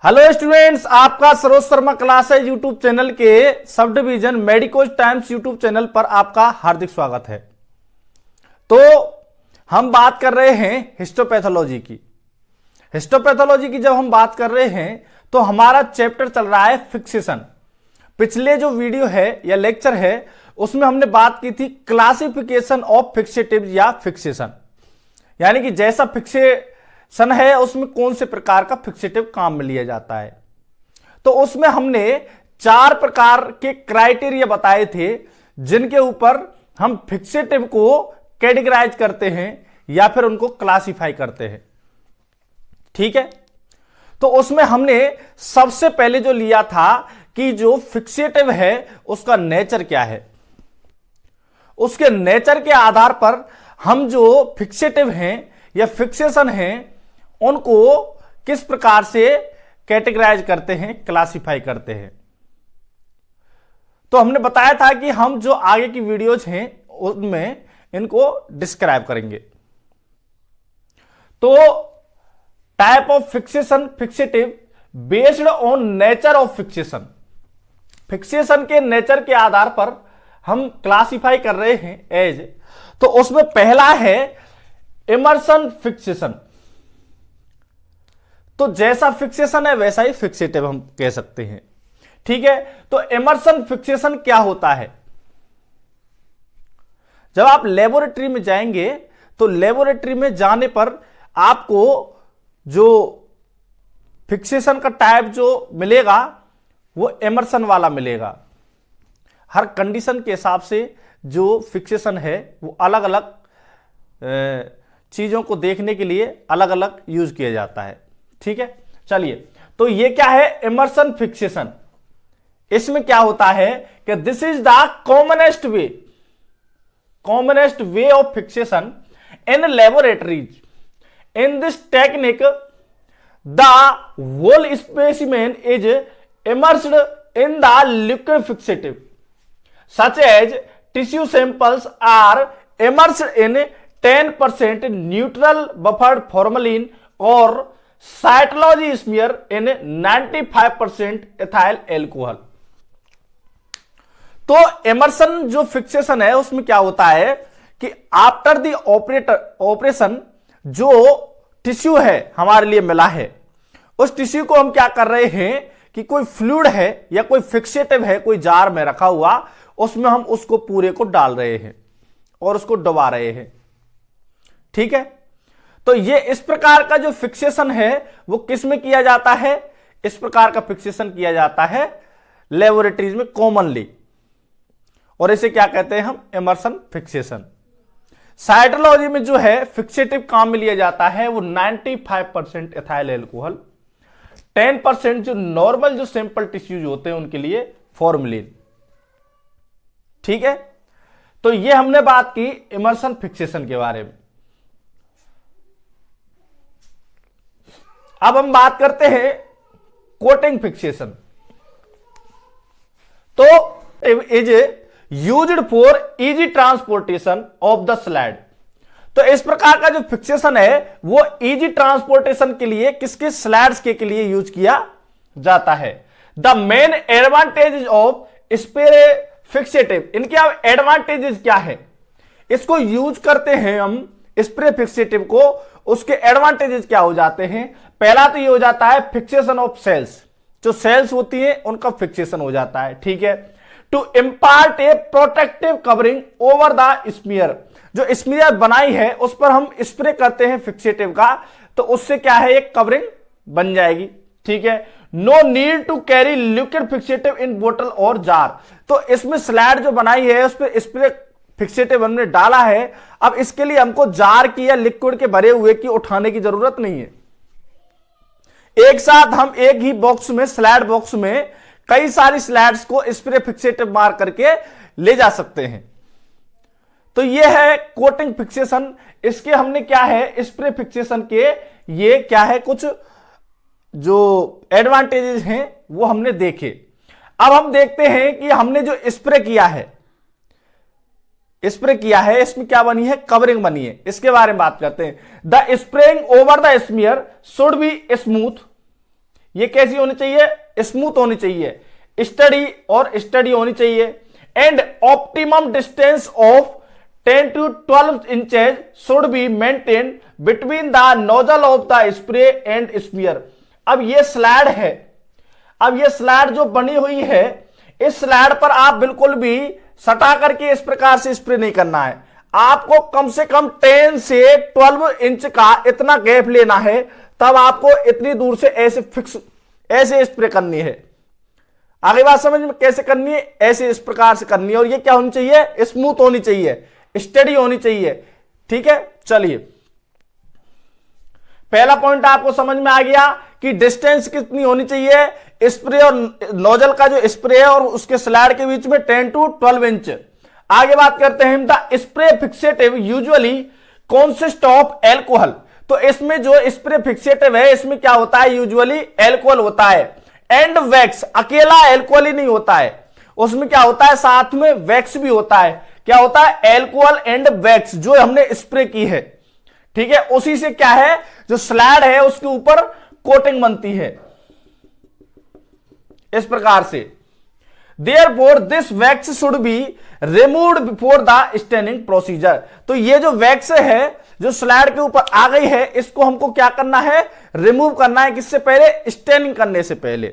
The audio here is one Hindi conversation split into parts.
हेलो स्टूडेंट्स, आपका Saroj Sharma classes YouTube channel के sub division medicos times YouTube channel पर आपका हार्दिक स्वागत है। तो हम बात कर रहे हैं हिस्टोपैथोलॉजी की। हिस्टोपैथोलॉजी की जब हम बात कर रहे हैं तो हमारा चैप्टर चल रहा है फिक्सेशन। पिछले जो वीडियो है या लेक्चर है उसमें हमने बात की थी क्लासिफिकेशन ऑफ फिक्सेटिव या फिक्सेशन, यानी कि जैसा फिक्सेशन है उसमें कौन से प्रकार का फिक्सेटिव काम में लिया जाता है। तो उसमें हमने 4 प्रकार के क्राइटेरिया बताए थे जिनके ऊपर हम फिक्सेटिव को कैटेगराइज करते हैं या फिर उनको क्लासिफाई करते हैं। ठीक है, तो उसमें हमने सबसे पहले जो लिया था कि जो फिक्सेटिव है उसका नेचर क्या है। उसके नेचर के आधार पर हम जो फिक्सेटिव हैं या फिक्सेशन हैं उनको किस प्रकार से कैटेगराइज करते हैं, क्लासिफाई करते हैं। तो हमने बताया था कि हम जो आगे की वीडियोज हैं उनमें इनको डिस्क्राइब करेंगे। तो type of fixation fixative based on nature of fixation, fixation के नेचर के आधार पर हम क्लासिफाई कर रहे हैं एज। तो उसमें पहला है इमर्सन फिक्सेशन। तो जैसा फिक्सेशन है वैसा ही फिक्सेटिव हम कह सकते हैं। ठीक है, तो इमर्सन फिक्सेशन क्या होता है? जब आप लेबोरेटरी में जाएंगे तो लेबोरेटरी में जाने पर आपको जो फिक्सेशन का टाइप जो मिलेगा वो इमर्सन वाला मिलेगा। हर कंडीशन के हिसाब से जो फिक्सेशन है वो अलग अलग चीजों को देखने के लिए अलग अलग यूज किया जाता है। ठीक है, चलिए, तो ये क्या है इमर्सन फिक्सेशन। इसमें क्या होता है कि this is the commonest way of fixation in laboratories. In this technique the whole specimen is immersed in the liquid fixative, such as tissue samples are immersed in 10% neutral buffered formalin or cytology smear in 95% ethyl alcohol। तो इमर्सन जो फिक्सेशन है उसमें क्या होता है कि आफ्टर द ऑपरेशन जो टिश्यू है हमारे लिए मिला है उस टिश्यू को हम क्या कर रहे हैं कि कोई फ्लूइड है या कोई फिक्सेटिव है कोई जार में रखा हुआ, उसमें हम उसको पूरे को डाल रहे हैं और उसको दबा रहे हैं। ठीक है, तो ये इस प्रकार का जो फिक्सेशन है वो किस में किया जाता है? इस प्रकार का फिक्सेशन किया जाता है लेबोरेटरीज में कॉमनली, और इसे क्या कहते हैं हम? Immersion fixation. साइटोलॉजी में जो है फिक्सेटिव काम में लिया जाता है वो 95% एथाइल एल्कोहल, 10% जो नॉर्मल जो सैंपल टिश्यूज होते हैं उनके लिए फॉर्मलिन। ठीक है, तो ये हमने बात की इमर्सन फिक्सेशन के बारे में। अब हम बात करते हैं कोटिंग फिक्सेशन। तो is used for easy transportation of the slide. तो इस प्रकार का जो फिक्सेशन है वो इजी ट्रांसपोर्टेशन के लिए किसके स्लाइड्स के लिए यूज किया जाता है। The main advantage of spray fixative, इनके अब एडवांटेजेस क्या है? इसको यूज करते हैं हम स्प्रे फिक्सेटिव को, उसके एडवांटेजेस क्या हो जाते हैं? पहला तो ये हो जाता है फिक्सेशन ऑफ सेल्स, जो सेल्स होती है उनका फिक्सेशन हो जाता है। ठीक है, to impart a protective covering over the smear, जो स्मीयर बनाई है उस पर हम स्प्रे करते हैं फिक्सेटिव का, तो उससे क्या है एक कवरिंग बन जाएगी। ठीक है, no need to carry liquid fixative in बोतल और जार। तो इसमें स्लाइड जो बनाई है उस पर स्प्रे फिक्सेटिव हमने डाला है, अब इसके लिए हमको जार की या लिक्विड के भरे हुए की उठाने की जरूरत नहीं है। एक साथ हम एक ही बॉक्स में, स्लाइड बॉक्स में कई सारी स्लाइड्स को स्प्रे फिक्सेटिव मार करके ले जा सकते हैं। तो ये है कोटिंग फिक्सेशन। इसके हमने क्या है स्प्रे फिक्सेशन के ये क्या है कुछ जो एडवांटेजेस हैं वो हमने देखे। अब हम देखते हैं कि हमने जो स्प्रे किया है इसमें क्या बनी है? कवरिंग बनी है। इसके बारे में बात करते हैं। The spraying over the smear should be smooth, ये कैसी होनी चाहिए, स्मूथ होनी चाहिए, स्टडी और स्टडी होनी चाहिए। And optimum distance of 10 to 12 inches should be maintain between the nozzle of the spray and spear. अब ये स्लैड है, अब ये स्लैड जो बनी हुई है, इस स्लैड पर आप बिल्कुल भी सटा करके इस प्रकार से स्प्रे नहीं करना है। आपको कम से कम 10 से 12 इंच का इतना गैप लेना है, तब आपको इतनी दूर से ऐसे फिक्स ऐसे स्प्रे करनी है। आगे बात समझ में कैसे करनी है, ऐसे इस प्रकार से करनी है। और ये क्या होनी चाहिए, स्मूथ होनी चाहिए, स्टडी होनी चाहिए। ठीक है, चलिए पहला पॉइंट आपको समझ में आ गया कि डिस्टेंस कितनी होनी चाहिए स्प्रे और नोजल का जो स्प्रे है और उसके स्लैड के बीच में 10 to 12 इंच। आगे बात करते हैं, the spray fixative usually consist of alcohol. तो इसमें जो स्प्रे फिक्सेटिव है, इसमें क्या होता है, यूजुअली एल्कोहल होता है। एंड वैक्स, अकेला एल्कोहल ही नहीं होता है, उसमें क्या होता है, साथ में वैक्स भी होता है। क्या होता है, एल्कोहल एंड वैक्स जो हमने स्प्रे की है। ठीक है, उसी से क्या है, जो स्लैड है उसके ऊपर कोटिंग बनती है इस प्रकार से। Therefore, this wax should be removed before the staining procedure। तो ये जो वैक्स है जो स्लैड के ऊपर आ गई है, इसको हमको क्या करना है, रिमूव करना है। किससे पहले, स्टेनिंग करने से पहले।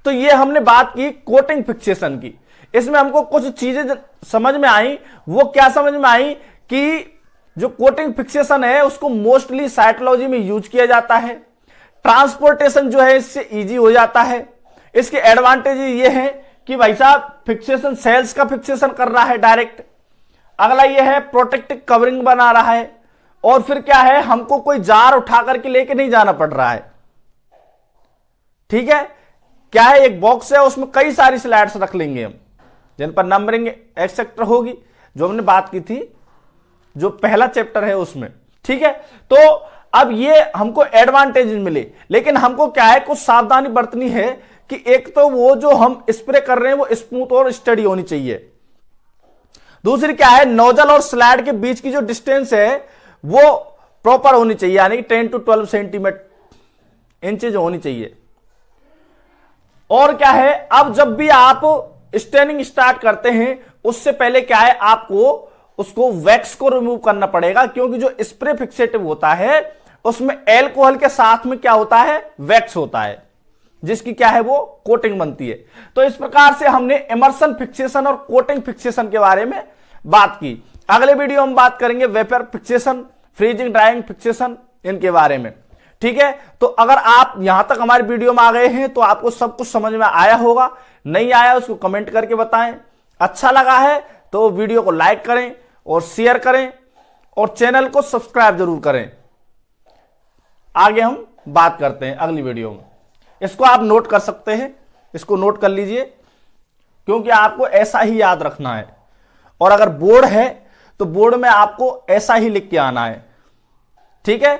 तो ये हमने बात की कोटिंग फिक्सेशन की। इसमें हमको कुछ चीजें समझ में आई। वो क्या समझ में आई कि जो कोटिंग फिक्सेशन है उसको मोस्टली साइटोलॉजी में यूज किया जाता है। ट्रांसपोर्टेशन जो है इससे इजी हो जाता है। इसके एडवांटेज ये है कि भाई साहब फिक्सेशन सेल्स का फिक्सेशन कर रहा है डायरेक्ट। अगला ये है प्रोटेक्टिव कवरिंग बना रहा है। और फिर क्या है, हमको कोई जार उठा करके लेके नहीं जाना पड़ रहा है। ठीक है, क्या है, एक बॉक्स है उसमें कई सारी स्लैड्स रख लेंगे हम, जिन पर नंबरिंग एक्सेट्रा होगी, जो हमने बात की थी जो पहला चैप्टर है उसमें। ठीक है, तो अब ये हमको एडवांटेज मिले, लेकिन हमको क्या है, कुछ सावधानी बरतनी है कि एक तो वो जो हम स्प्रे कर रहे हैं वो स्मूथ और स्टडी होनी चाहिए। दूसरी क्या है, नोजल और स्लैड के बीच की जो डिस्टेंस है वो प्रॉपर होनी चाहिए, यानी कि 10 to 12 सेंटीमीटर इंचेज होनी चाहिए। और क्या है, अब जब भी आप स्टेनिंग स्टार्ट करते हैं उससे पहले क्या है, आपको उसको वैक्स को रिमूव करना पड़ेगा, क्योंकि जो स्प्रे फिक्सेटिव होता है उसमें एल्कोहल के साथ में क्या होता है, वैक्स होता है, जिसकी क्या है, वो कोटिंग बनती है। तो इस प्रकार से हमने इमर्शन फिक्सेशन और कोटिंग फिक्सेशन के बारे में बात की। अगले वीडियो हम बात करेंगे vapour fixation, freezing drawing fixation, इनके बारे में। ठीक है, तो अगर आप यहां तक हमारे वीडियो में आ गए हैं तो आपको सब कुछ समझ में आया होगा। नहीं आया उसको कमेंट करके बताएं। अच्छा लगा है तो वीडियो को लाइक करें और शेयर करें और चैनल को सब्सक्राइब जरूर करें। आगे हम बात करते हैं अगली वीडियो में। इसको आप नोट कर सकते हैं, इसको नोट कर लीजिए, क्योंकि आपको ऐसा ही याद रखना है। और अगर बोर्ड है तो बोर्ड में आपको ऐसा ही लिख के आना है। ठीक है।